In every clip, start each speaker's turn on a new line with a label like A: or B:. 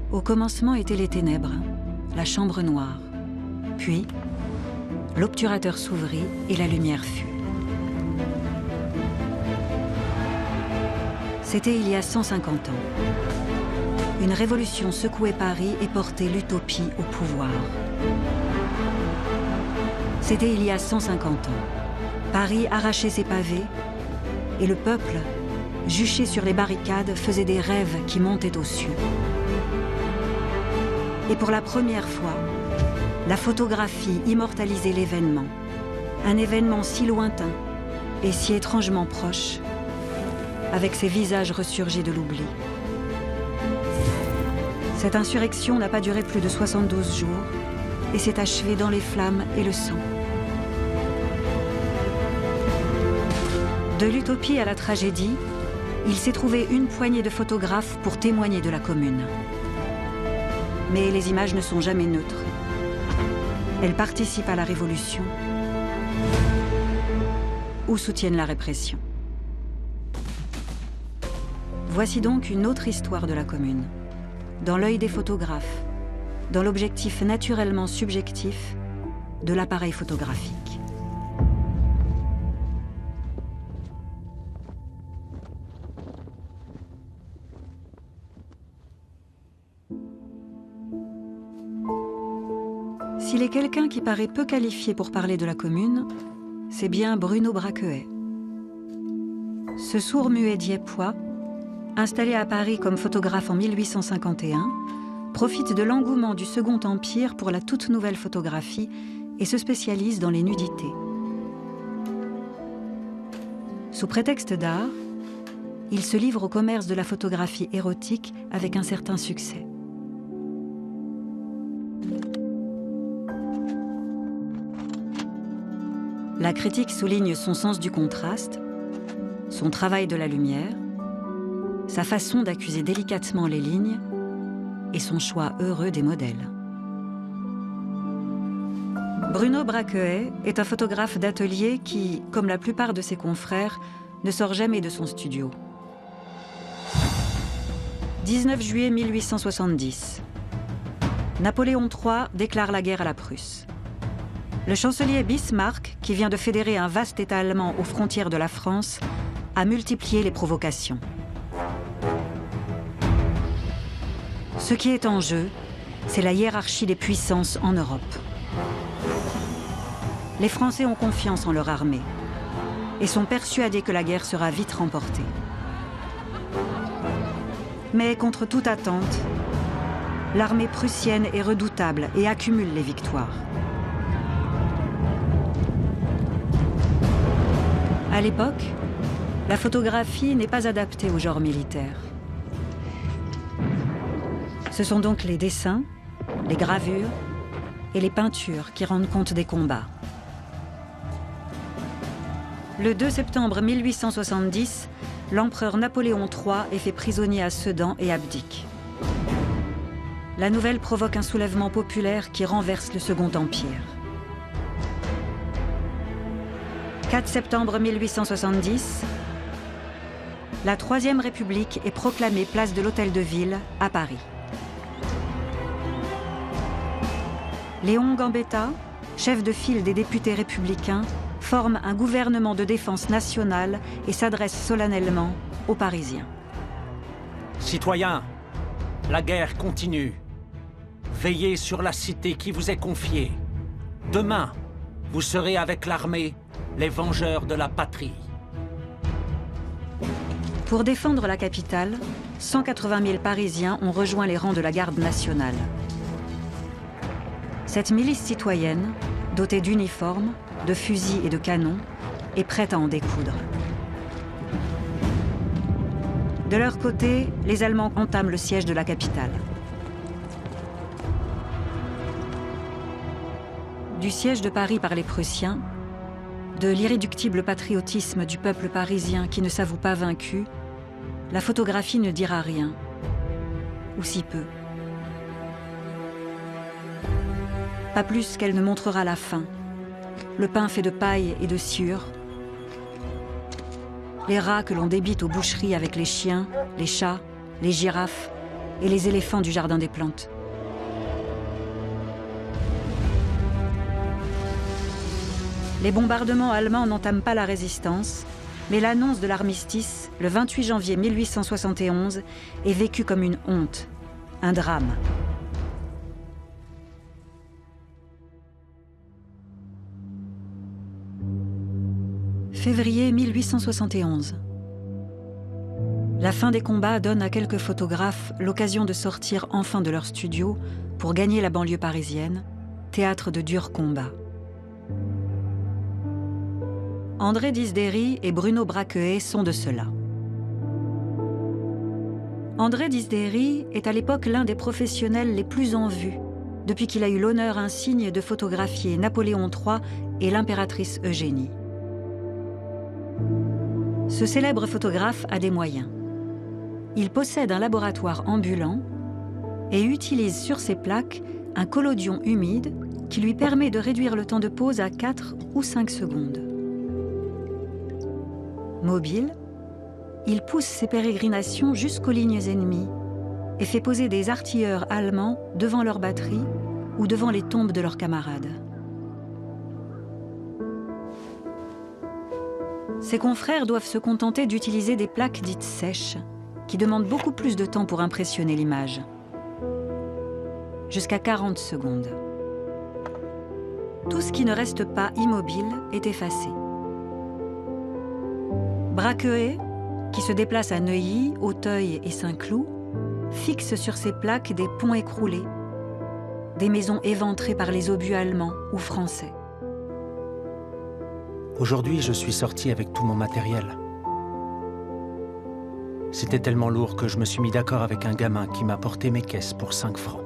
A: Au commencement étaient les ténèbres, la chambre noire. Puis, l'obturateur s'ouvrit et la lumière fut. C'était il y a 150 ans. Une révolution secouait Paris et portait l'utopie au pouvoir. C'était il y a 150 ans. Paris arrachait ses pavés et le peuple, juché sur les barricades, faisait des rêves qui montaient aux cieux. Et pour la première fois, la photographie immortalisait l'événement. Un événement si lointain et si étrangement proche, avec ses visages ressurgis de l'oubli. Cette insurrection n'a pas duré plus de 72 jours et s'est achevée dans les flammes et le sang. De l'utopie à la tragédie, il s'est trouvé une poignée de photographes pour témoigner de la Commune. Mais les images ne sont jamais neutres. Elles participent à la révolution ou soutiennent la répression. Voici donc une autre histoire de la Commune, dans l'œil des photographes, dans l'objectif naturellement subjectif de l'appareil photographique. S'il est quelqu'un qui paraît peu qualifié pour parler de la Commune, c'est bien Bruno Braqueuet. Ce sourd-muet dieppe-pois, installé à Paris comme photographe en 1851, profite de l'engouement du Second Empire pour la toute nouvelle photographie et se spécialise dans les nudités. Sous prétexte d'art, il se livre au commerce de la photographie érotique avec un certain succès. La critique souligne son sens du contraste, son travail de la lumière, sa façon d'accuser délicatement les lignes et son choix heureux des modèles. Bruno Braqueuet est un photographe d'atelier qui, comme la plupart de ses confrères, ne sort jamais de son studio. 19 juillet 1870. Napoléon III déclare la guerre à la Prusse. Le chancelier Bismarck, qui vient de fédérer un vaste État allemand aux frontières de la France, a multiplié les provocations. Ce qui est en jeu, c'est la hiérarchie des puissances en Europe. Les Français ont confiance en leur armée et sont persuadés que la guerre sera vite remportée. Mais contre toute attente, l'armée prussienne est redoutable et accumule les victoires. À l'époque, la photographie n'est pas adaptée au genre militaire. Ce sont donc les dessins, les gravures et les peintures qui rendent compte des combats. Le 2 septembre 1870, l'empereur Napoléon III est fait prisonnier à Sedan et abdique. La nouvelle provoque un soulèvement populaire qui renverse le Second Empire. 4 septembre 1870, la Troisième République est proclamée place de l'Hôtel de Ville à Paris. Léon Gambetta, chef de file des députés républicains, forme un gouvernement de défense nationale et s'adresse solennellement aux Parisiens.
B: Citoyens, la guerre continue. Veillez sur la cité qui vous est confiée. Demain, vous serez avec l'armée les vengeurs de la patrie.
A: Pour défendre la capitale, 180 000 Parisiens ont rejoint les rangs de la garde nationale. Cette milice citoyenne, dotée d'uniformes, de fusils et de canons, est prête à en découdre. De leur côté, les Allemands entament le siège de la capitale. Du siège de Paris par les Prussiens, de l'irréductible patriotisme du peuple parisien qui ne s'avoue pas vaincu, la photographie ne dira rien, ou si peu. Pas plus qu'elle ne montrera la faim, le pain fait de paille et de sciure, les rats que l'on débite aux boucheries avec les chiens, les chats, les girafes et les éléphants du Jardin des Plantes. Les bombardements allemands n'entament pas la résistance, mais l'annonce de l'armistice, le 28 janvier 1871, est vécue comme une honte, un drame. Février 1871. La fin des combats donne à quelques photographes l'occasion de sortir enfin de leur studio pour gagner la banlieue parisienne, théâtre de durs combats. André Disdéry et Bruno Braqueuet sont de ceux-là. André Disdéry est à l'époque l'un des professionnels les plus en vue, depuis qu'il a eu l'honneur insigne de photographier Napoléon III et l'impératrice Eugénie. Ce célèbre photographe a des moyens. Il possède un laboratoire ambulant et utilise sur ses plaques un collodion humide qui lui permet de réduire le temps de pose à 4 ou 5 secondes. Mobile, il pousse ses pérégrinations jusqu'aux lignes ennemies et fait poser des artilleurs allemands devant leurs batteries ou devant les tombes de leurs camarades. Ses confrères doivent se contenter d'utiliser des plaques dites sèches, qui demandent beaucoup plus de temps pour impressionner l'image. Jusqu'à 40 secondes. Tout ce qui ne reste pas immobile est effacé. Braqueuet, qui se déplace à Neuilly, Auteuil et Saint-Cloud, fixe sur ses plaques des ponts écroulés, des maisons éventrées par les obus allemands ou français.
B: Aujourd'hui, je suis sorti avec tout mon matériel. C'était tellement lourd que je me suis mis d'accord avec un gamin qui m'a porté mes caisses pour 5 francs.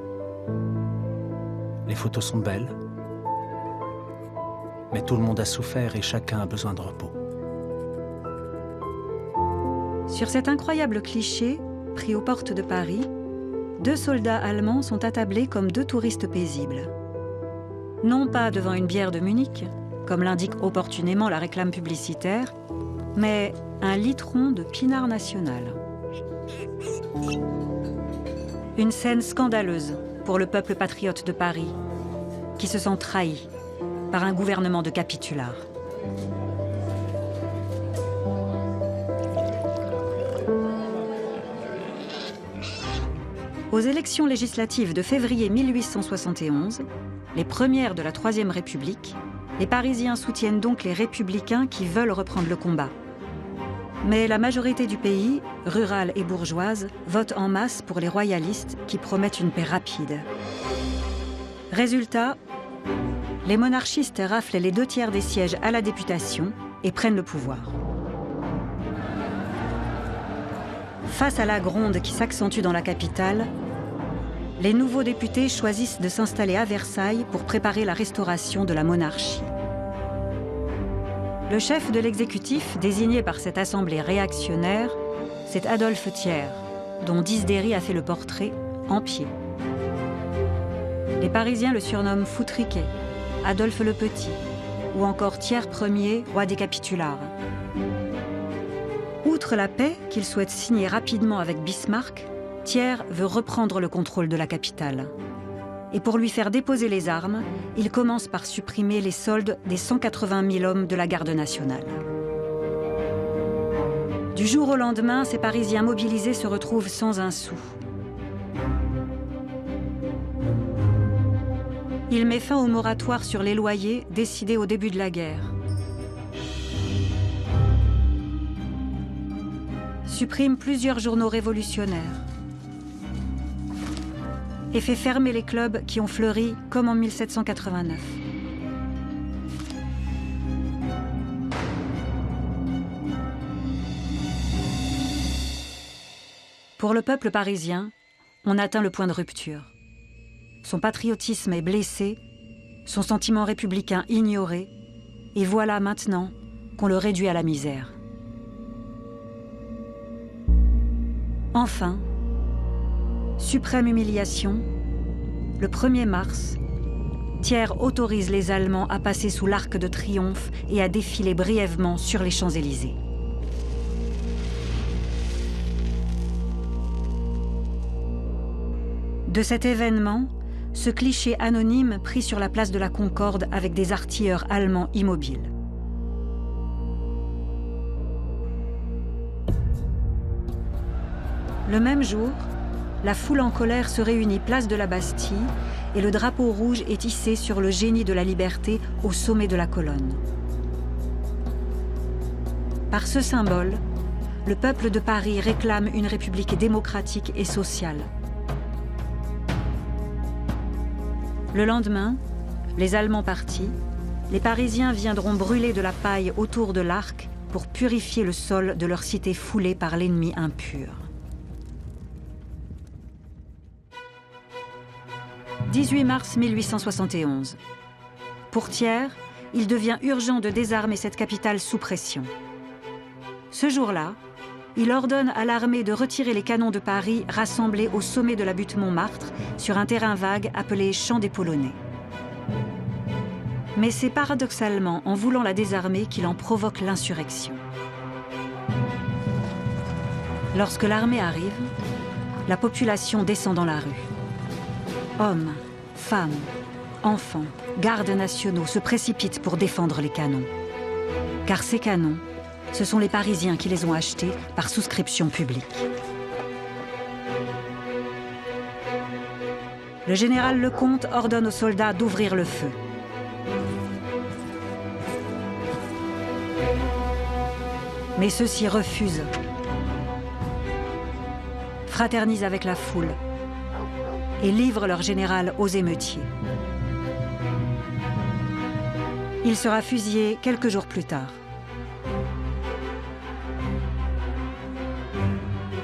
B: Les photos sont belles, mais tout le monde a souffert et chacun a besoin de repos.
A: Sur cet incroyable cliché, pris aux portes de Paris, 2 soldats allemands sont attablés comme 2 touristes paisibles. Non pas devant une bière de Munich, comme l'indique opportunément la réclame publicitaire, mais un litron de pinard national. Une scène scandaleuse pour le peuple patriote de Paris, qui se sent trahi par un gouvernement de capitulards. Aux élections législatives de février 1871, les premières de la Troisième République, les Parisiens soutiennent donc les républicains qui veulent reprendre le combat. Mais la majorité du pays, rurale et bourgeoise, vote en masse pour les royalistes qui promettent une paix rapide. Résultat, les monarchistes raflent les 2/3 des sièges à la députation et prennent le pouvoir. Face à la gronde qui s'accentue dans la capitale, les nouveaux députés choisissent de s'installer à Versailles pour préparer la restauration de la monarchie. Le chef de l'exécutif, désigné par cette assemblée réactionnaire, c'est Adolphe Thiers, dont Disdéry a fait le portrait en pied. Les Parisiens le surnomment Foutriquet, Adolphe le Petit, ou encore Thiers Ier, roi des Capitulards. Outre la paix qu'il souhaite signer rapidement avec Bismarck, Thiers veut reprendre le contrôle de la capitale. Et pour lui faire déposer les armes, il commence par supprimer les soldes des 180 000 hommes de la garde nationale. Du jour au lendemain, ces Parisiens mobilisés se retrouvent sans un sou. Il met fin au moratoire sur les loyers décidé au début de la guerre. Supprime plusieurs journaux révolutionnaires et fait fermer les clubs qui ont fleuri comme en 1789. Pour le peuple parisien, on atteint le point de rupture. Son patriotisme est blessé, son sentiment républicain ignoré, et voilà maintenant qu'on le réduit à la misère. Enfin, suprême humiliation, le 1er mars, Thiers autorise les Allemands à passer sous l'Arc de Triomphe et à défiler brièvement sur les Champs-Élysées. De cet événement, ce cliché anonyme prit sur la place de la Concorde avec des artilleurs allemands immobiles. Le même jour, la foule en colère se réunit place de la Bastille et le drapeau rouge est hissé sur le génie de la liberté au sommet de la colonne. Par ce symbole, le peuple de Paris réclame une république démocratique et sociale. Le lendemain, les Allemands partis, les Parisiens viendront brûler de la paille autour de l'Arc pour purifier le sol de leur cité foulée par l'ennemi impur. 18 mars 1871. Pour Thiers, il devient urgent de désarmer cette capitale sous pression. Ce jour-là, il ordonne à l'armée de retirer les canons de Paris rassemblés au sommet de la butte Montmartre sur un terrain vague appelé Champ des Polonais. Mais c'est paradoxalement en voulant la désarmer qu'il en provoque l'insurrection. Lorsque l'armée arrive, la population descend dans la rue. Hommes, femmes, enfants, gardes nationaux se précipitent pour défendre les canons. Car ces canons, ce sont les Parisiens qui les ont achetés par souscription publique. Le général Lecomte ordonne aux soldats d'ouvrir le feu. Mais ceux-ci refusent, fraternisent avec la foule et livrent leur général aux émeutiers. Il sera fusillé quelques jours plus tard.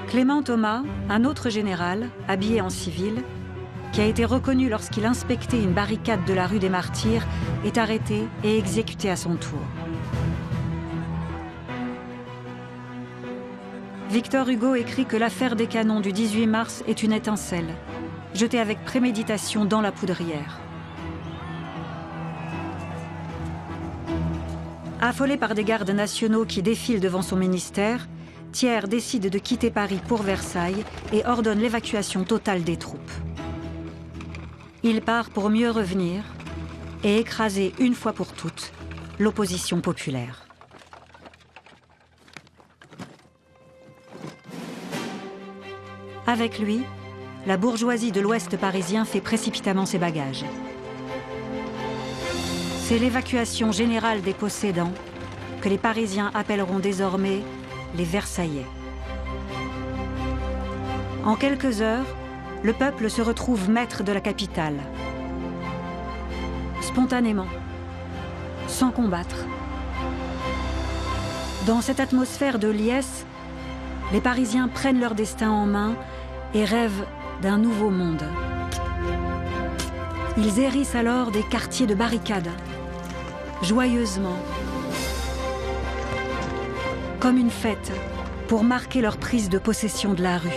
A: Clément Thomas, un autre général, habillé en civil, qui a été reconnu lorsqu'il inspectait une barricade de la rue des Martyrs, est arrêté et exécuté à son tour. Victor Hugo écrit que l'affaire des canons du 18 mars est une étincelle, jetée avec préméditation dans la poudrière. Affolé par des gardes nationaux qui défilent devant son ministère, Thiers décide de quitter Paris pour Versailles et ordonne l'évacuation totale des troupes. Il part pour mieux revenir et écraser une fois pour toutes l'opposition populaire. Avec lui, la bourgeoisie de l'Ouest parisien fait précipitamment ses bagages. C'est l'évacuation générale des possédants que les Parisiens appelleront désormais les Versaillais. En quelques heures, le peuple se retrouve maître de la capitale. Spontanément, sans combattre. Dans cette atmosphère de liesse, les Parisiens prennent leur destin en main et rêvent d'un nouveau monde. Ils hérissent alors des quartiers de barricades, joyeusement, comme une fête pour marquer leur prise de possession de la rue.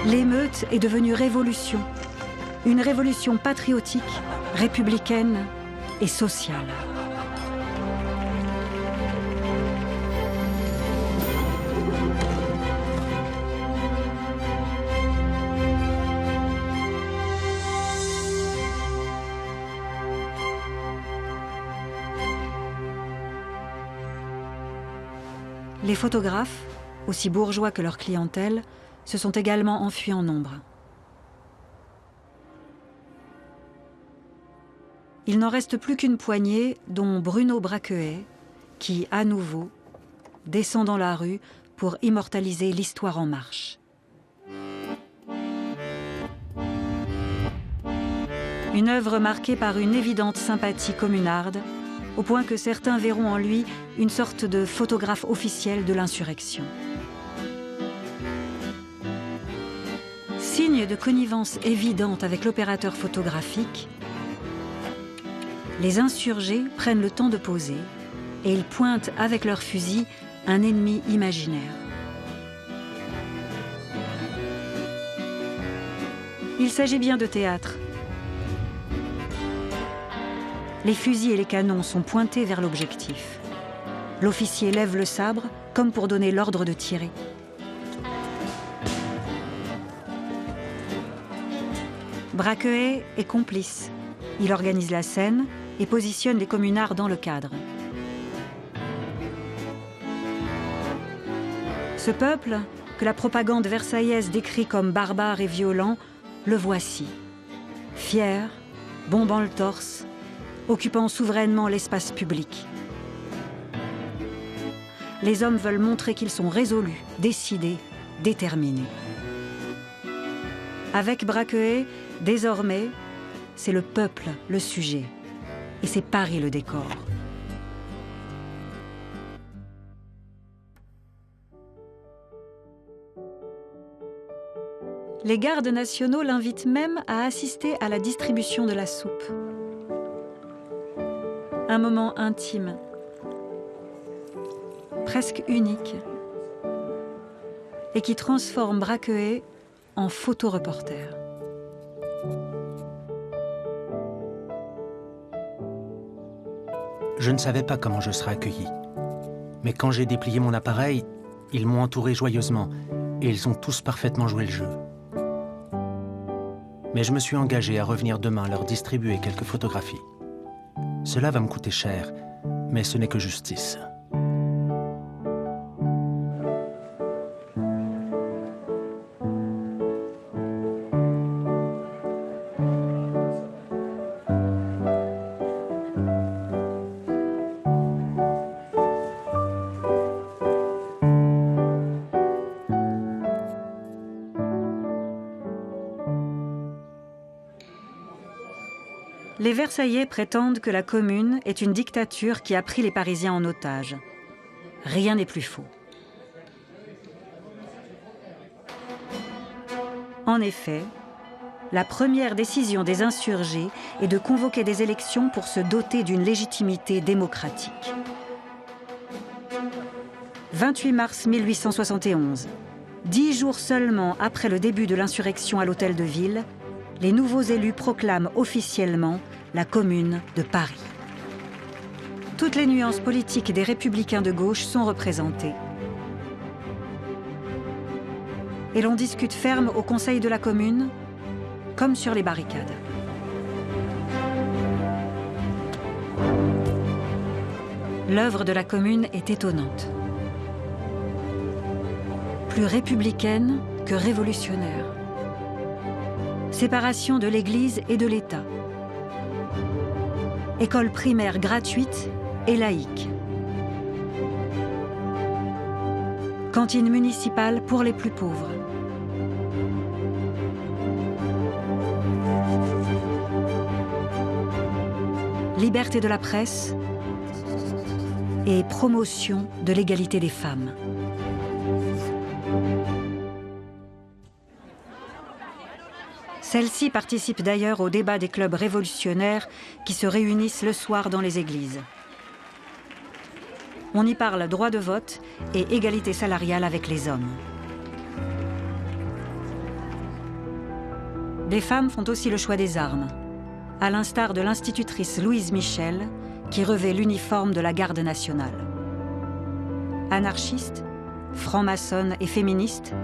A: L'émeute est devenue révolution, une révolution patriotique, républicaine et sociale. Les photographes, aussi bourgeois que leur clientèle, se sont également enfuis en nombre. Il n'en reste plus qu'une poignée, dont Bruno Braqueuet, qui, à nouveau, descend dans la rue pour immortaliser l'histoire en marche. Une œuvre marquée par une évidente sympathie communarde, au point que certains verront en lui une sorte de photographe officiel de l'insurrection. Signe de connivence évidente avec l'opérateur photographique, les insurgés prennent le temps de poser et ils pointent avec leurs fusils un ennemi imaginaire. Il s'agit bien de théâtre. Les fusils et les canons sont pointés vers l'objectif. L'officier lève le sabre comme pour donner l'ordre de tirer. Braquehet est complice. Il organise la scène et positionne les communards dans le cadre. Ce peuple, que la propagande versaillaise décrit comme barbare et violent, le voici. Fier, bombant le torse, occupant souverainement l'espace public. Les hommes veulent montrer qu'ils sont résolus, décidés, déterminés. Avec Braquehet, désormais, c'est le peuple le sujet, et c'est Paris le décor. Les gardes nationaux l'invitent même à assister à la distribution de la soupe. Un moment intime, presque unique, et qui transforme Braquehet en photoreporter.
B: Je ne savais pas comment je serais accueilli. Mais quand j'ai déplié mon appareil, ils m'ont entouré joyeusement et ils ont tous parfaitement joué le jeu. Mais je me suis engagé à revenir demain leur distribuer quelques photographies. Cela va me coûter cher, mais ce n'est que justice.
A: Les Versaillais prétendent que la Commune est une dictature qui a pris les Parisiens en otage. Rien n'est plus faux. En effet, la première décision des insurgés est de convoquer des élections pour se doter d'une légitimité démocratique. 28 mars 1871, 10 jours seulement après le début de l'insurrection à l'Hôtel de Ville, les nouveaux élus proclament officiellement la Commune de Paris. Toutes les nuances politiques des républicains de gauche sont représentées. Et l'on discute ferme au Conseil de la Commune, comme sur les barricades. L'œuvre de la Commune est étonnante. Plus républicaine que révolutionnaire. Séparation de l'Église et de l'État. École primaire gratuite et laïque. Cantine municipale pour les plus pauvres. Liberté de la presse et promotion de l'égalité des femmes. Celle-ci participe d'ailleurs au débat des clubs révolutionnaires qui se réunissent le soir dans les églises. On y parle droit de vote et égalité salariale avec les hommes. Des femmes font aussi le choix des armes, à l'instar de l'institutrice Louise Michel, qui revêt l'uniforme de la Garde nationale. Anarchiste, franc-maçonne et féministe,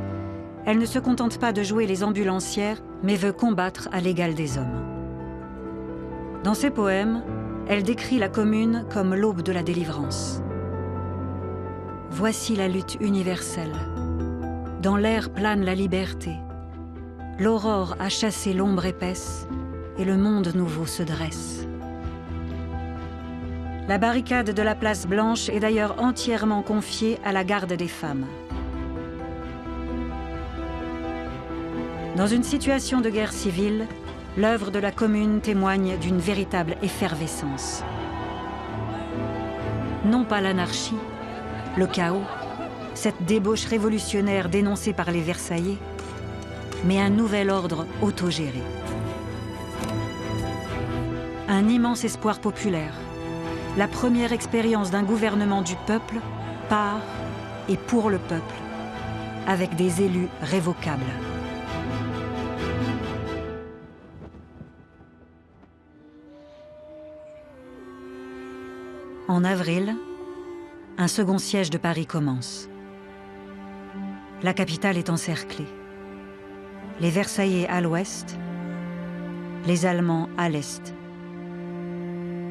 A: elle ne se contente pas de jouer les ambulancières, mais veut combattre à l'égal des hommes. Dans ses poèmes, elle décrit la Commune comme l'aube de la délivrance. Voici la lutte universelle. Dans l'air plane la liberté. L'aurore a chassé l'ombre épaisse et le monde nouveau se dresse. La barricade de la place Blanche est d'ailleurs entièrement confiée à la garde des femmes. Dans une situation de guerre civile, l'œuvre de la Commune témoigne d'une véritable effervescence. Non pas l'anarchie, le chaos, cette débauche révolutionnaire dénoncée par les Versaillais, mais un nouvel ordre autogéré. Un immense espoir populaire, la première expérience d'un gouvernement du peuple, par et pour le peuple, avec des élus révocables. En avril, un second siège de Paris commence. La capitale est encerclée. Les Versaillais à l'ouest, les Allemands à l'est.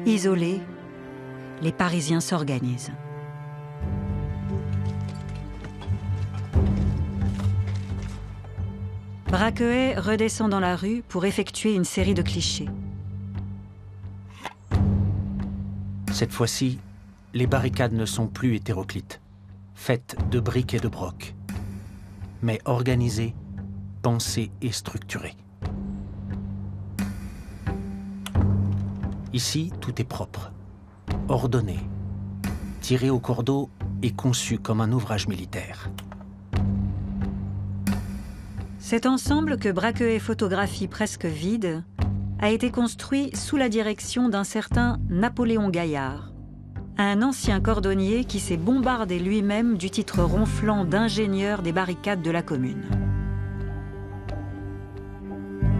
A: Isolés, les Parisiens s'organisent. Braquehet redescend dans la rue pour effectuer une série de clichés.
B: Cette fois-ci, les barricades ne sont plus hétéroclites, faites de briques et de brocs, mais organisées, pensées et structurées. Ici, tout est propre, ordonné, tiré au cordeau et conçu comme un ouvrage militaire.
A: Cet ensemble que Braquehet photographie presque vide a été construit sous la direction d'un certain Napoléon Gaillard, un ancien cordonnier qui s'est bombardé lui-même du titre ronflant d'ingénieur des barricades de la Commune.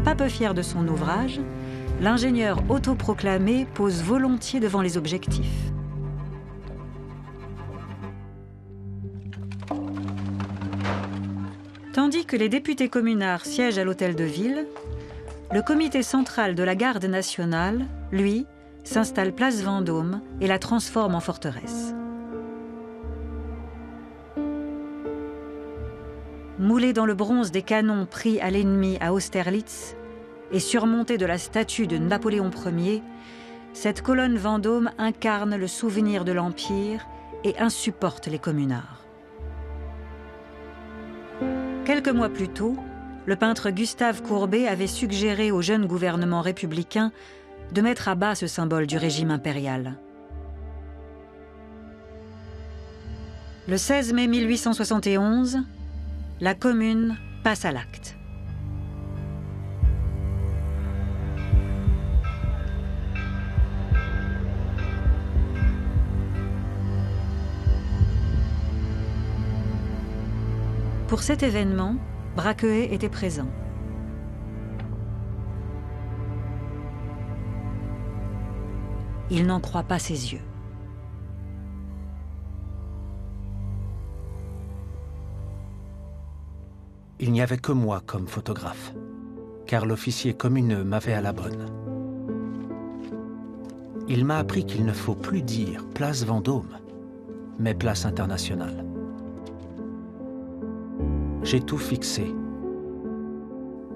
A: Pas peu fier de son ouvrage, l'ingénieur autoproclamé pose volontiers devant les objectifs. Tandis que les députés communards siègent à l'hôtel de ville, le comité central de la garde nationale, lui, s'installe place Vendôme et la transforme en forteresse. Moulée dans le bronze des canons pris à l'ennemi à Austerlitz et surmontée de la statue de Napoléon Ier, cette colonne Vendôme incarne le souvenir de l'Empire et insupporte les communards. Quelques mois plus tôt, le peintre Gustave Courbet avait suggéré au jeune gouvernement républicain de mettre à bas ce symbole du régime impérial. Le 16 mai 1871, la Commune passe à l'acte. Pour cet événement, Braquehet était présent. Il n'en croit pas ses yeux.
B: Il n'y avait que moi comme photographe, car l'officier communeux m'avait à la bonne. Il m'a appris qu'il ne faut plus dire place Vendôme, mais place internationale. J'ai tout fixé,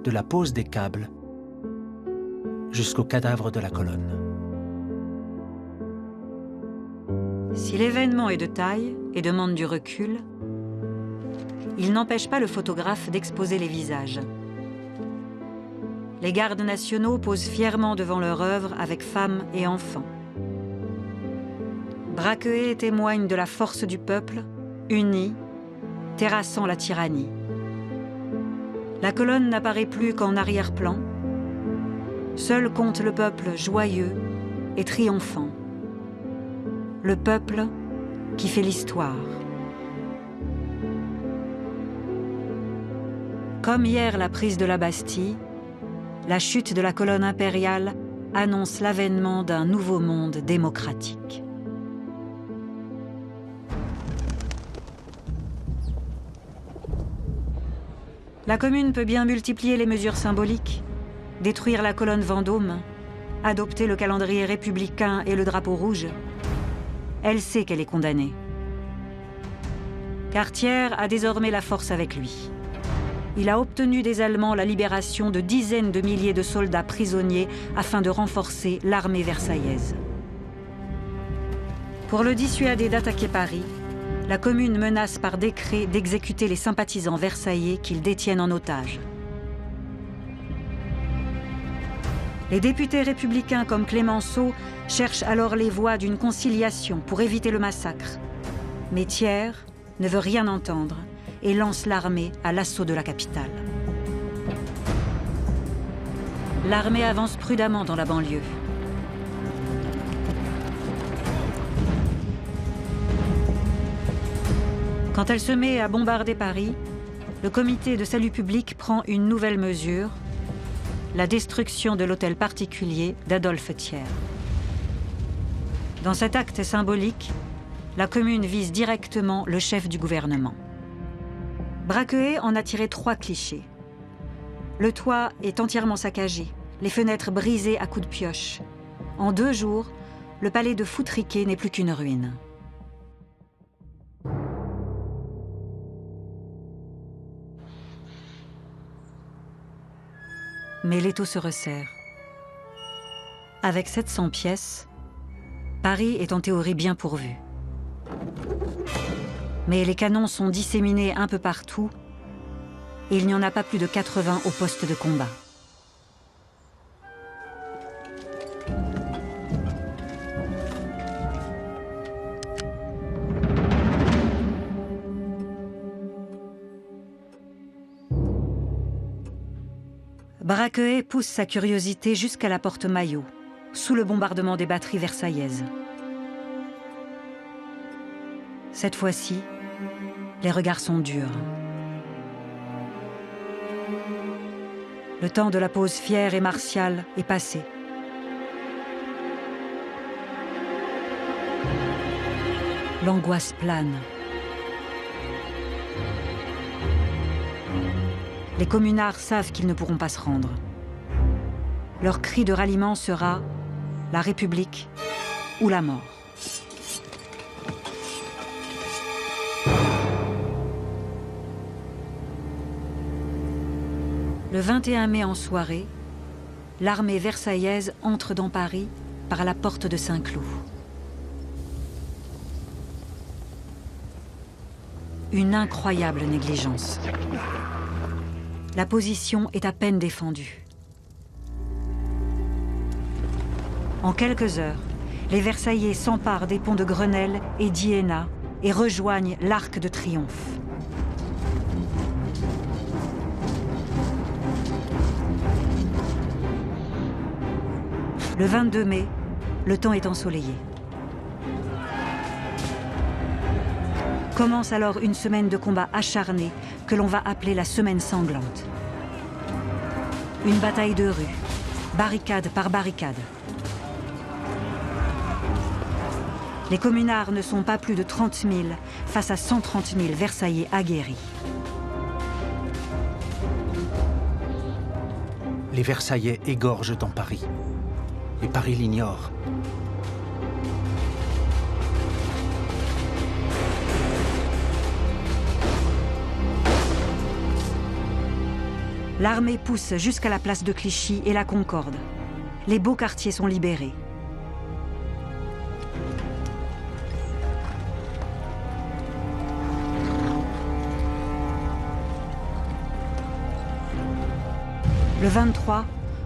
B: de la pose des câbles jusqu'au cadavre de la colonne.
A: Si l'événement est de taille et demande du recul, il n'empêche pas le photographe d'exposer les visages. Les gardes nationaux posent fièrement devant leur œuvre avec femmes et enfants. Braquehet témoigne de la force du peuple, uni, terrassant la tyrannie. La colonne n'apparaît plus qu'en arrière-plan. Seul compte le peuple joyeux et triomphant. Le peuple qui fait l'histoire. Comme hier la prise de la Bastille, la chute de la colonne impériale annonce l'avènement d'un nouveau monde démocratique. La Commune peut bien multiplier les mesures symboliques, détruire la colonne Vendôme, adopter le calendrier républicain et le drapeau rouge. Elle sait qu'elle est condamnée. Car Thiers a désormais la force avec lui. Il a obtenu des Allemands la libération de dizaines de milliers de soldats prisonniers afin de renforcer l'armée versaillaise. Pour le dissuader d'attaquer Paris, la Commune menace par décret d'exécuter les sympathisants versaillais qu'ils détiennent en otage. Les députés républicains comme Clémenceau cherchent alors les voies d'une conciliation pour éviter le massacre. Mais Thiers ne veut rien entendre et lance l'armée à l'assaut de la capitale. L'armée avance prudemment dans la banlieue. Quand elle se met à bombarder Paris, le comité de salut public prend une nouvelle mesure, la destruction de l'hôtel particulier d'Adolphe Thiers. Dans cet acte symbolique, la Commune vise directement le chef du gouvernement. Braquehet en a tiré 3 clichés. Le toit est entièrement saccagé, les fenêtres brisées à coups de pioche. En 2 jours, le palais de Foutriquet n'est plus qu'une ruine. Mais l'étau se resserre. Avec 700 pièces, Paris est en théorie bien pourvu. Mais les canons sont disséminés un peu partout et il n'y en a pas plus de 80 au poste de combat. Braquehay pousse sa curiosité jusqu'à la porte Maillot, sous le bombardement des batteries versaillaises. Cette fois-ci, les regards sont durs. Le temps de la pose fière et martiale est passé. L'angoisse plane. Les communards savent qu'ils ne pourront pas se rendre. Leur cri de ralliement sera « la République ou la mort ». Le 21 mai en soirée, l'armée versaillaise entre dans Paris par la porte de Saint-Cloud. Une incroyable négligence. La position est à peine défendue. En quelques heures, les Versaillais s'emparent des ponts de Grenelle et d'Iéna et rejoignent l'Arc de Triomphe. Le 22 mai, le temps est ensoleillé. Commence alors une semaine de combats acharnés que l'on va appeler la semaine sanglante. Une bataille de rue, barricade par barricade. Les communards ne sont pas plus de 30 000 face à 130 000 Versaillais aguerris.
B: Les Versaillais égorgent dans Paris. Et Paris l'ignore.
A: L'armée pousse jusqu'à la place de Clichy et la Concorde. Les beaux quartiers sont libérés. Le 23,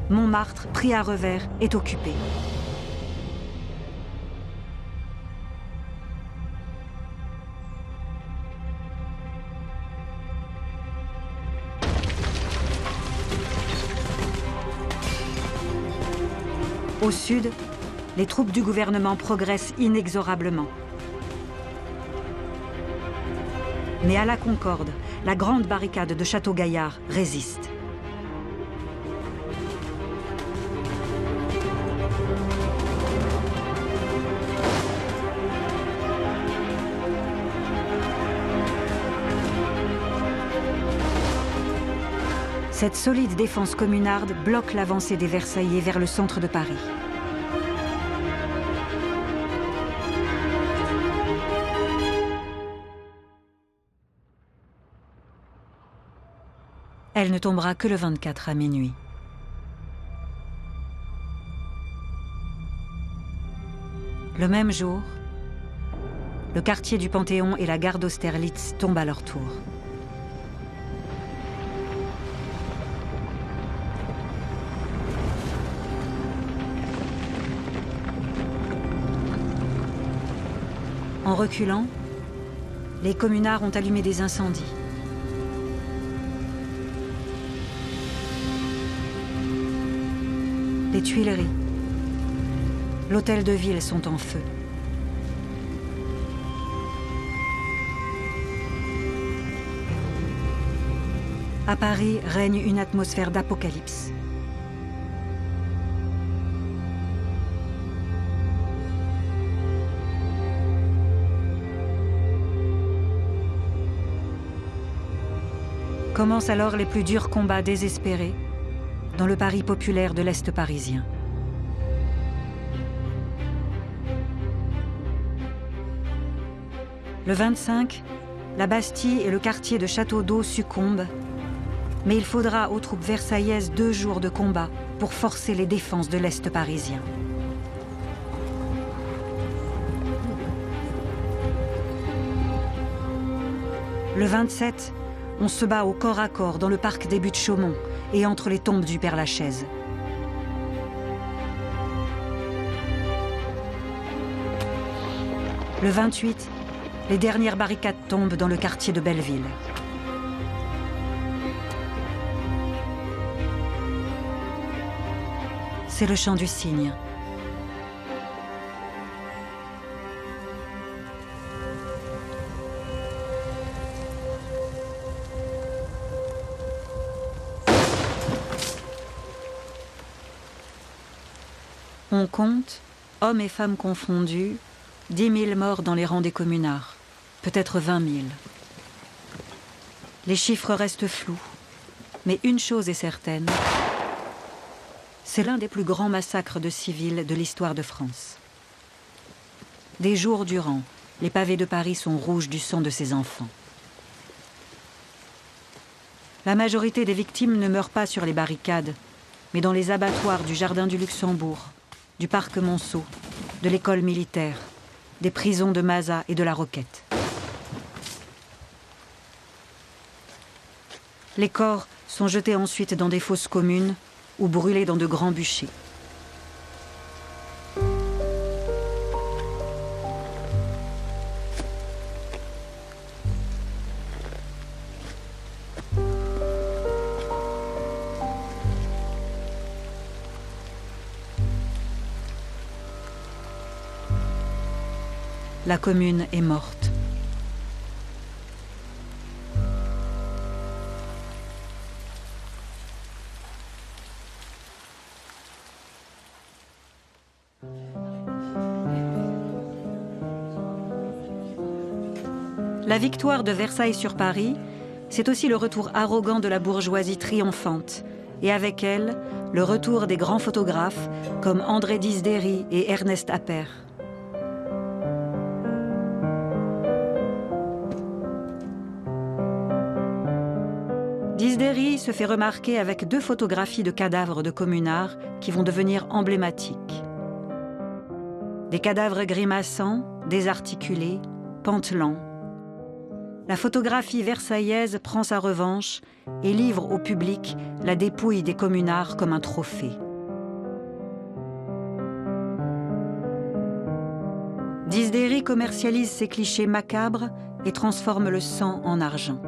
A: Montmartre, pris à revers, est occupé. Au sud, les troupes du gouvernement progressent inexorablement. Mais à la Concorde, la grande barricade de Château-Gaillard résiste. Cette solide défense communarde bloque l'avancée des Versaillais vers le centre de Paris. Elle ne tombera que le 24 à minuit. Le même jour, le quartier du Panthéon et la gare d'Austerlitz tombent à leur tour. En reculant, les communards ont allumé des incendies. Les Tuileries, l'hôtel de ville sont en feu. À Paris règne une atmosphère d'apocalypse. Commencent alors les plus durs combats désespérés dans le Paris populaire de l'Est parisien. Le 25, la Bastille et le quartier de Château-d'Eau succombent, mais il faudra aux troupes versaillaises 2 jours de combat pour forcer les défenses de l'Est parisien. Le 27, on se bat au corps à corps dans le parc des Buttes-Chaumont et entre les tombes du Père-Lachaise. Le 28, les dernières barricades tombent dans le quartier de Belleville. C'est le chant du cygne. On compte, hommes et femmes confondus, 10 000 morts dans les rangs des communards, peut-être 20 000. Les chiffres restent flous, mais une chose est certaine, c'est l'un des plus grands massacres de civils de l'histoire de France. Des jours durant, les pavés de Paris sont rouges du sang de ces enfants. La majorité des victimes ne meurent pas sur les barricades, mais dans les abattoirs du Jardin du Luxembourg, du parc Monceau, de l'école militaire, des prisons de Mazas et de la Roquette. Les corps sont jetés ensuite dans des fosses communes ou brûlés dans de grands bûchers. La commune est morte. La victoire de Versailles sur Paris, c'est aussi le retour arrogant de la bourgeoisie triomphante, et avec elle, le retour des grands photographes comme André Disdéry et Ernest Appert. Disdéry se fait remarquer avec 2 photographies de cadavres de communards qui vont devenir emblématiques. Des cadavres grimaçants, désarticulés, pantelants. La photographie versaillaise prend sa revanche et livre au public la dépouille des communards comme un trophée. Disdéry commercialise ces clichés macabres et transforme le sang en argent.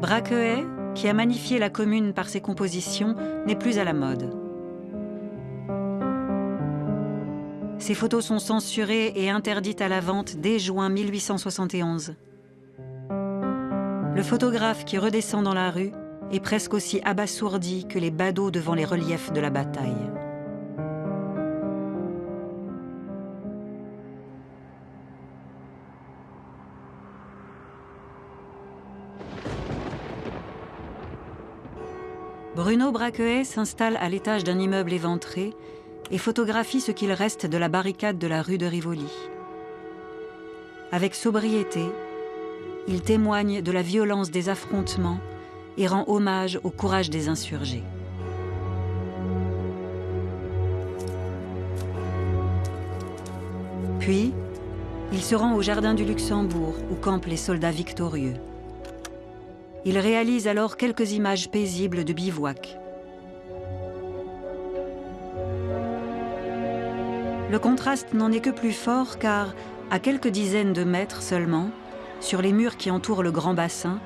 A: Braqueet, qui a magnifié la commune par ses compositions, n'est plus à la mode. Ses photos sont censurées et interdites à la vente dès juin 1871. Le photographe qui redescend dans la rue est presque aussi abasourdi que les badauds devant les reliefs de la bataille. Bruno Braqueet s'installe à l'étage d'un immeuble éventré et photographie ce qu'il reste de la barricade de la rue de Rivoli. Avec sobriété, il témoigne de la violence des affrontements et rend hommage au courage des insurgés. Puis, il se rend au Jardin du Luxembourg où campent les soldats victorieux. Il réalise alors quelques images paisibles de bivouac. Le contraste n'en est que plus fort car, à quelques dizaines de mètres seulement, sur les murs qui entourent le grand bassin,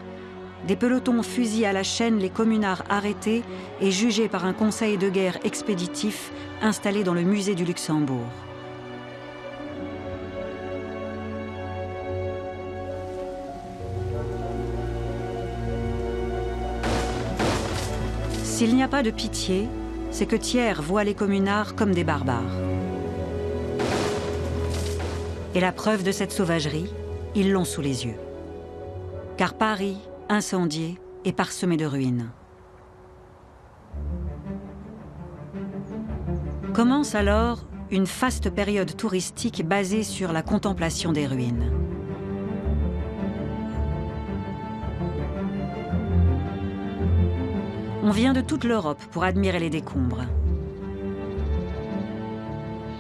A: des pelotons fusillent à la chaîne les communards arrêtés et jugés par un conseil de guerre expéditif installé dans le musée du Luxembourg. S'il n'y a pas de pitié, c'est que Thiers voit les communards comme des barbares. Et la preuve de cette sauvagerie, ils l'ont sous les yeux. Car Paris, incendié, est parsemé de ruines. Commence alors une faste période touristique basée sur la contemplation des ruines. On vient de toute l'Europe pour admirer les décombres.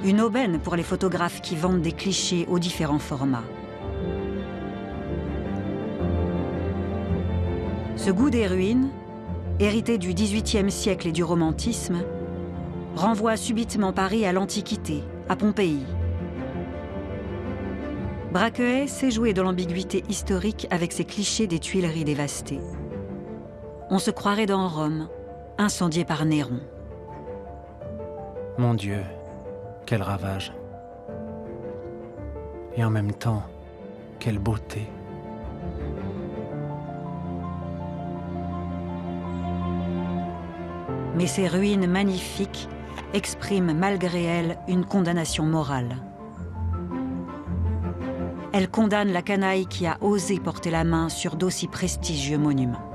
A: Une aubaine pour les photographes qui vendent des clichés aux différents formats. Ce goût des ruines, hérité du XVIIIe siècle et du romantisme, renvoie subitement Paris à l'Antiquité, à Pompéi. Braqueuet sait jouer de l'ambiguïté historique avec ses clichés des Tuileries dévastées. On se croirait dans Rome, incendiée par Néron.
B: Mon Dieu, quel ravage. Et en même temps, quelle beauté.
A: Mais ces ruines magnifiques expriment malgré elles une condamnation morale. Elles condamnent la canaille qui a osé porter la main sur d'aussi prestigieux monuments.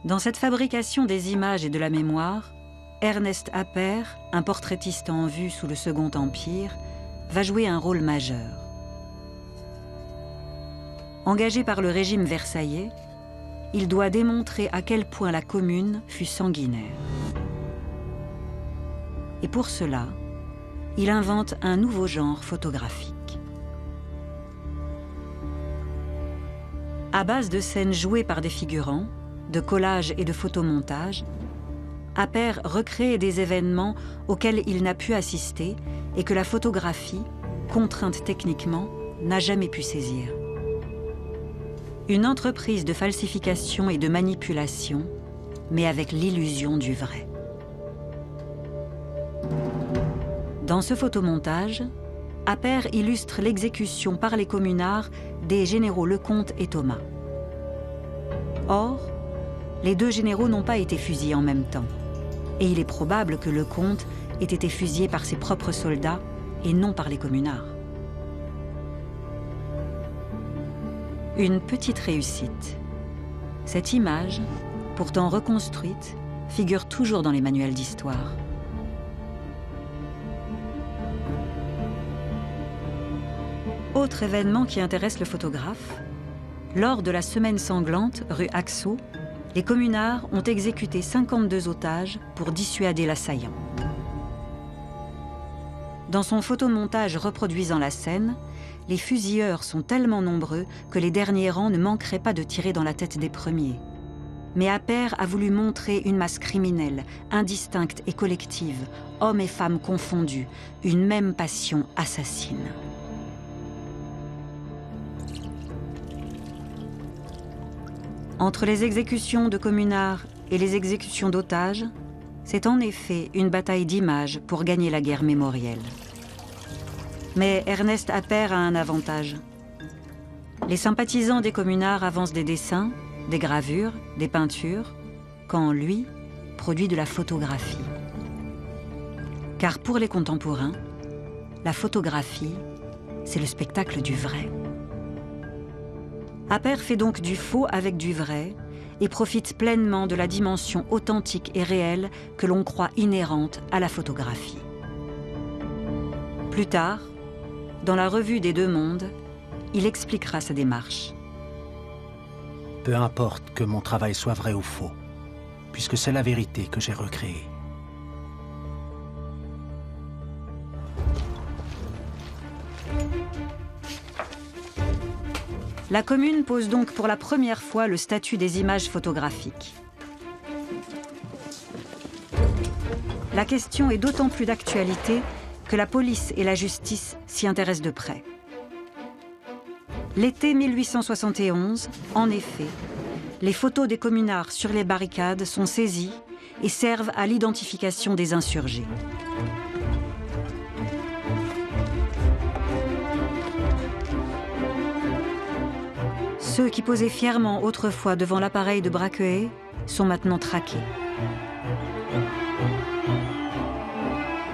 A: Dans cette fabrication des images et de la mémoire, Ernest Appert, un portraitiste en vue sous le Second Empire, va jouer un rôle majeur. Engagé par le régime versaillais, il doit démontrer à quel point la Commune fut sanguinaire. Et pour cela, il invente un nouveau genre photographique. À base de scènes jouées par des figurants, de collages et de photomontages, Appert recrée des événements auxquels il n'a pu assister et que la photographie, contrainte techniquement, n'a jamais pu saisir. Une entreprise de falsification et de manipulation, mais avec l'illusion du vrai. Dans ce photomontage, Appert illustre l'exécution par les communards des généraux Lecomte et Thomas. Or, les deux généraux n'ont pas été fusillés en même temps, et il est probable que Lecomte ait été fusillé par ses propres soldats et non par les communards. Une petite réussite. Cette image, pourtant reconstruite, figure toujours dans les manuels d'histoire. Autre événement qui intéresse le photographe, lors de la Semaine sanglante, rue Haxo, les communards ont exécuté 52 otages pour dissuader l'assaillant. Dans son photomontage reproduisant la scène, les fusilleurs sont tellement nombreux que les derniers rangs ne manqueraient pas de tirer dans la tête des premiers. Mais Appert a voulu montrer une masse criminelle, indistincte et collective, hommes et femmes confondus, une même passion assassine. Entre les exécutions de communards et les exécutions d'otages, c'est en effet une bataille d'images pour gagner la guerre mémorielle. Mais Ernest Appert a un avantage. Les sympathisants des communards avancent des dessins, des gravures, des peintures, quand lui produit de la photographie. Car pour les contemporains, la photographie, c'est le spectacle du vrai. Appert fait donc du faux avec du vrai et profite pleinement de la dimension authentique et réelle que l'on croit inhérente à la photographie. Plus tard, dans la revue des Deux Mondes, il expliquera sa démarche.
B: Peu importe que mon travail soit vrai ou faux, puisque c'est la vérité que j'ai recréée.
A: La Commune pose donc pour la première fois le statut des images photographiques. La question est d'autant plus d'actualité que la police et la justice s'y intéressent de près. L'été 1871, en effet, les photos des communards sur les barricades sont saisies et servent à l'identification des insurgés. Ceux qui posaient fièrement autrefois devant l'appareil de Braqueuet sont maintenant traqués.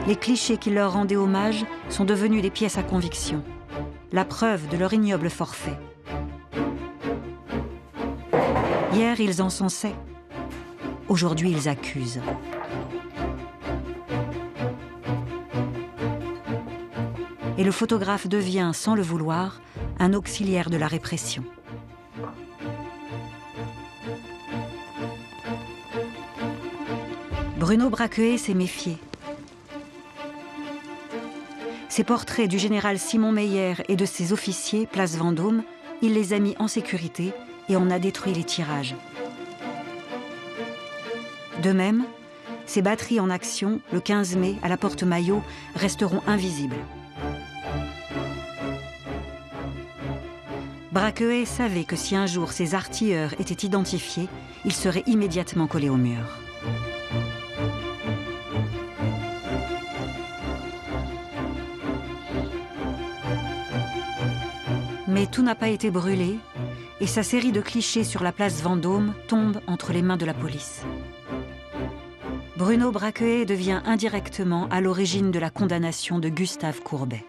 A: Les clichés qui leur rendaient hommage sont devenus des pièces à conviction, la preuve de leur ignoble forfait. Hier, ils encensaient. Aujourd'hui, ils accusent. Et le photographe devient, sans le vouloir, un auxiliaire de la répression. Bruno Braqueuet s'est méfié. Ses portraits du général Simon Meyer et de ses officiers, place Vendôme, il les a mis en sécurité et en a détruit les tirages. De même, ces batteries en action, le 15 mai, à la porte Maillot, resteront invisibles. Braqueuet savait que si un jour ces artilleurs étaient identifiés, ils seraient immédiatement collés au mur. Mais tout n'a pas été brûlé, et sa série de clichés sur la place Vendôme tombe entre les mains de la police. Bruno Braqueuet devient indirectement à l'origine de la condamnation de Gustave Courbet.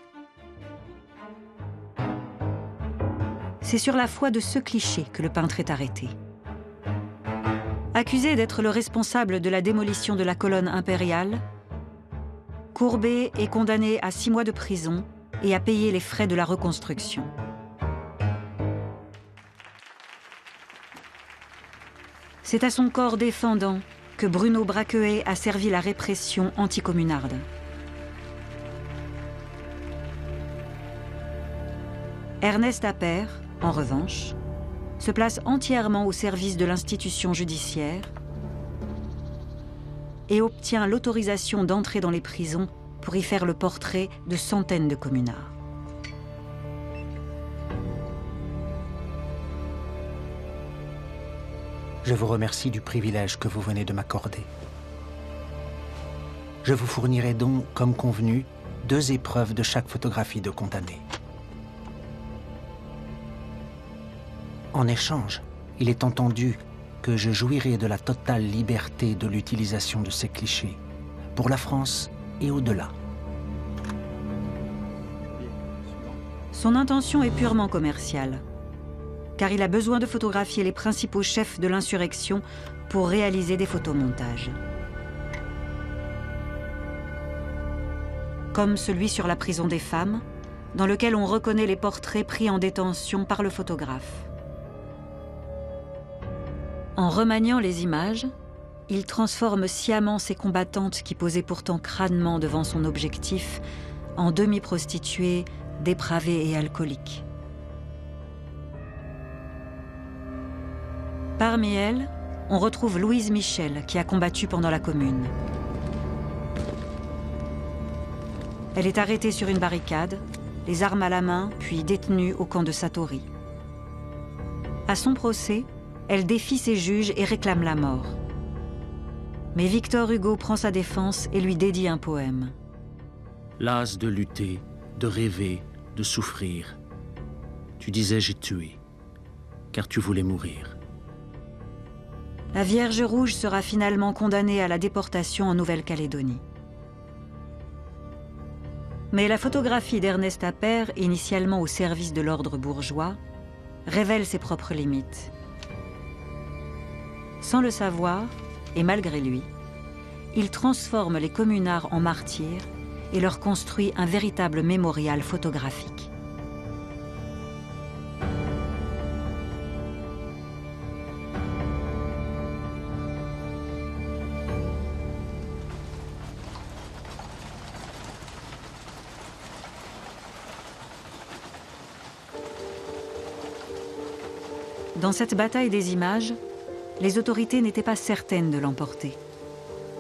A: C'est sur la foi de ce cliché que le peintre est arrêté. Accusé d'être le responsable de la démolition de la colonne impériale, Courbet est condamné à 6 mois de prison et à payer les frais de la reconstruction. C'est à son corps défendant que Bruno Braqueuet a servi la répression anticommunarde. Ernest Appert, en revanche, se place entièrement au service de l'institution judiciaire et obtient l'autorisation d'entrer dans les prisons pour y faire le portrait de centaines de communards.
B: Je vous remercie du privilège que vous venez de m'accorder. Je vous fournirai donc, comme convenu, 2 épreuves de chaque photographie de condamné. En échange, il est entendu que je jouirai de la totale liberté de l'utilisation de ces clichés, pour la France et au-delà.
A: Son intention est purement commerciale, car il a besoin de photographier les principaux chefs de l'insurrection pour réaliser des photomontages. Comme celui sur la prison des femmes, dans lequel on reconnaît les portraits pris en détention par le photographe. En remaniant les images, il transforme sciemment ces combattantes qui posaient pourtant crânement devant son objectif en demi-prostituées, dépravées et alcooliques. Parmi elles, on retrouve Louise Michel, qui a combattu pendant la Commune. Elle est arrêtée sur une barricade, les armes à la main, puis détenue au camp de Satory. À son procès, elle défie ses juges et réclame la mort. Mais Victor Hugo prend sa défense et lui dédie un poème.
B: Las de lutter, de rêver, de souffrir, tu disais j'ai tué, car tu voulais mourir.
A: La Vierge Rouge sera finalement condamnée à la déportation en Nouvelle-Calédonie. Mais la photographie d'Ernest Appert, initialement au service de l'ordre bourgeois, révèle ses propres limites. Sans le savoir, et malgré lui, il transforme les communards en martyrs et leur construit un véritable mémorial photographique. Dans cette bataille des images, les autorités n'étaient pas certaines de l'emporter.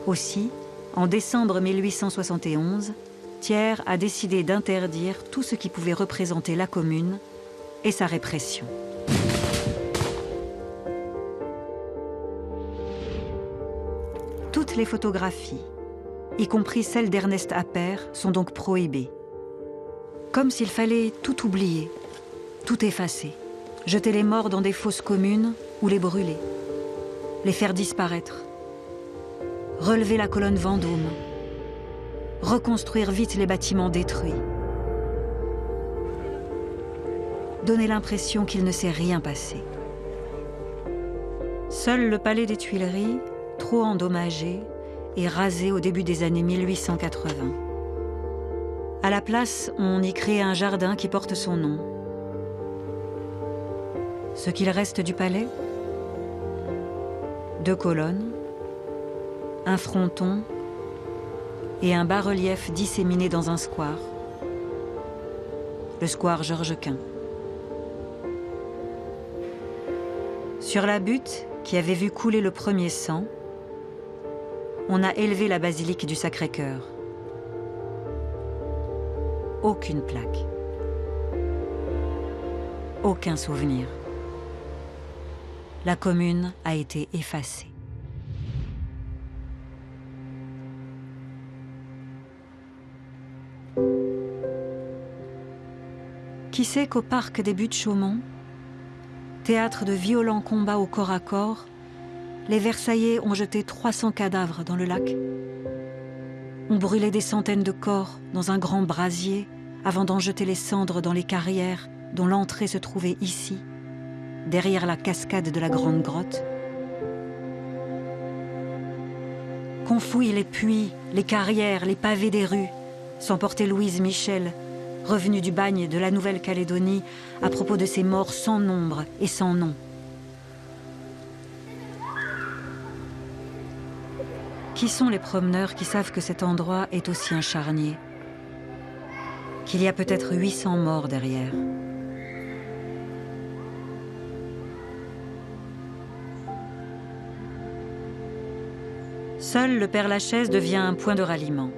A: Aussi, en décembre 1871, Thiers a décidé d'interdire tout ce qui pouvait représenter la Commune et sa répression. Toutes les photographies, y compris celles d'Ernest Appert, sont donc prohibées. Comme s'il fallait tout oublier, tout effacer. jeter les morts dans des fosses communes ou les brûler, les faire disparaître, relever la colonne Vendôme, reconstruire vite les bâtiments détruits, donner l'impression qu'il ne s'est rien passé. Seul le palais des Tuileries, trop endommagé, est rasé au début des années 1880. À la place, on y crée un jardin qui porte son nom. Ce qu'il reste du palais, 2 colonnes, un fronton et un bas-relief disséminé dans un square, le square Georges Quint. Sur la butte, qui avait vu couler le premier sang, on a élevé la basilique du Sacré-Cœur. Aucune plaque. Aucun souvenir. La commune a été effacée. Qui sait qu'au parc des Buttes-Chaumont, théâtre de violents combats au corps à corps, les Versaillais ont jeté 300 cadavres dans le lac, ont brûlé des centaines de corps dans un grand brasier avant d'en jeter les cendres dans les carrières dont l'entrée se trouvait ici, derrière la cascade de la Grande Grotte. Qu'on fouille les puits, les carrières, les pavés des rues, s'emportait Louise Michel, revenue du bagne de la Nouvelle-Calédonie à propos de ces morts sans nombre et sans nom. Qui sont les promeneurs qui savent que cet endroit est aussi un charnier, qu'il y a peut-être 800 morts derrière? Seul le Père-Lachaise devient un point de ralliement.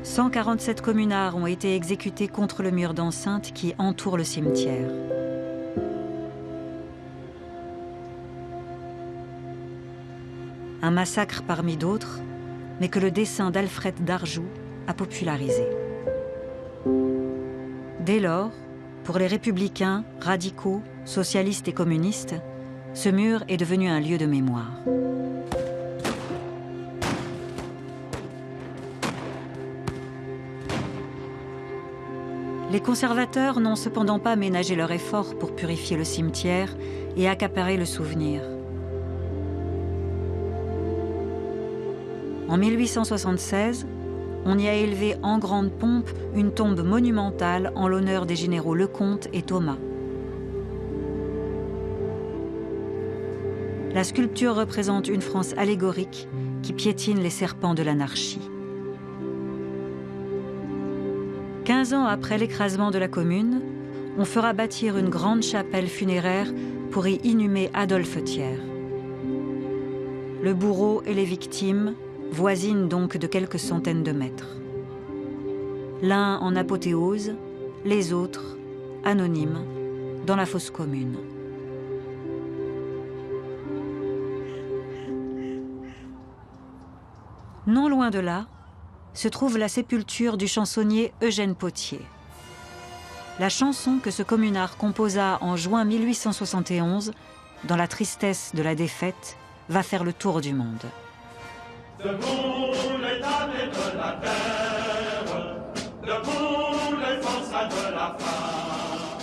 A: 147 communards ont été exécutés contre le mur d'enceinte qui entoure le cimetière. Un massacre parmi d'autres, mais que le dessin d'Alfred Darjoux a popularisé. Dès lors, pour les républicains, radicaux, socialistes et communistes, ce mur est devenu un lieu de mémoire. Les conservateurs n'ont cependant pas ménagé leur effort pour purifier le cimetière et accaparer le souvenir. En 1876, on y a élevé en grande pompe une tombe monumentale en l'honneur des généraux Lecomte et Thomas. La sculpture représente une France allégorique qui piétine les serpents de l'anarchie. 15 ans après l'écrasement de la commune, on fera bâtir une grande chapelle funéraire pour y inhumer Adolphe Thiers. Le bourreau et les victimes voisinent donc de quelques centaines de mètres. L'un en apothéose, les autres, anonymes, dans la fosse commune. Non loin de là, se trouve la sépulture du chansonnier Eugène Pottier. La chanson que ce communard composa en juin 1871, dans la tristesse de la défaite, va faire le tour du monde.
C: Debout les damnés de la terre, debout les forçats de la faim,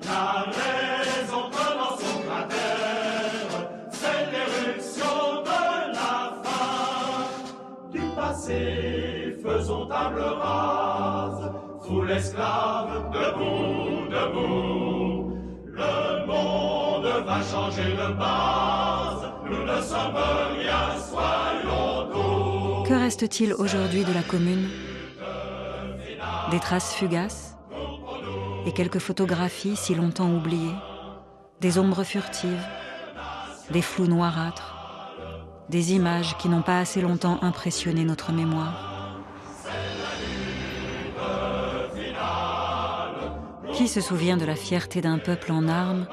C: la raison commence au cratère, c'est l'éruption de la faim. Du passé, faisons table rase, sous l'esclave, debout, debout. Le monde va changer de base, nous ne sommes rien, soyons doux.
A: Que reste-t-il aujourd'hui de la commune? Des traces fugaces et quelques photographies si longtemps oubliées, des ombres furtives, des flous noirâtres, des images qui n'ont pas assez longtemps impressionné notre mémoire. Qui se souvient de la fierté d'un peuple en armes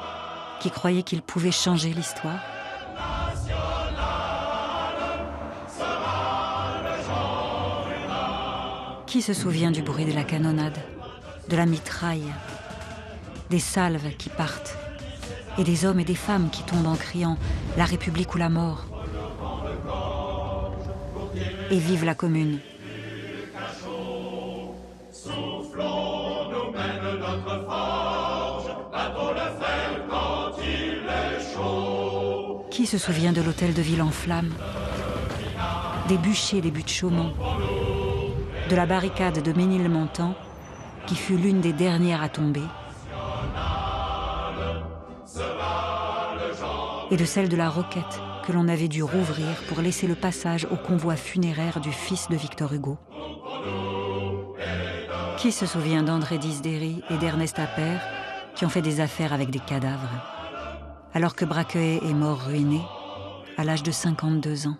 A: qui croyait qu'il pouvait changer l'histoire? Qui se souvient du bruit de la canonnade, de la mitraille, des salves qui partent, et des hommes et des femmes qui tombent en criant « La République ou la mort !» Et vive la Commune.
C: Soufflons nous-mêmes notre forge, battons le fer quand il est chaud.
A: Qui se souvient de l'hôtel de ville en flammes, des bûchers des buttes de Chaumont, de la barricade de Ménilmontant, qui fut l'une des dernières à tomber, et de celle de la Roquette, que l'on avait dû rouvrir pour laisser le passage au convoi funéraire du fils de Victor Hugo. Qui se souvient d'André Disdéry et d'Ernest Appert, qui ont fait des affaires avec des cadavres, alors que Braqueuet est mort ruiné, à l'âge de 52 ans.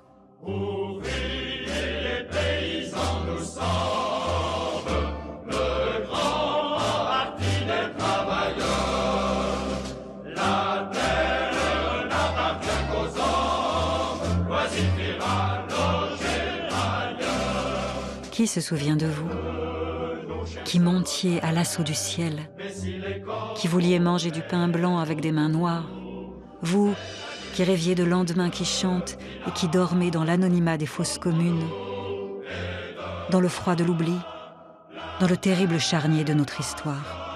A: Qui se souvient de vous, qui montiez à l'assaut du ciel, qui vouliez manger du pain blanc avec des mains noires, vous qui rêviez de lendemains qui chantent et qui dormez dans l'anonymat des fosses communes, dans le froid de l'oubli, dans le terrible charnier de notre histoire.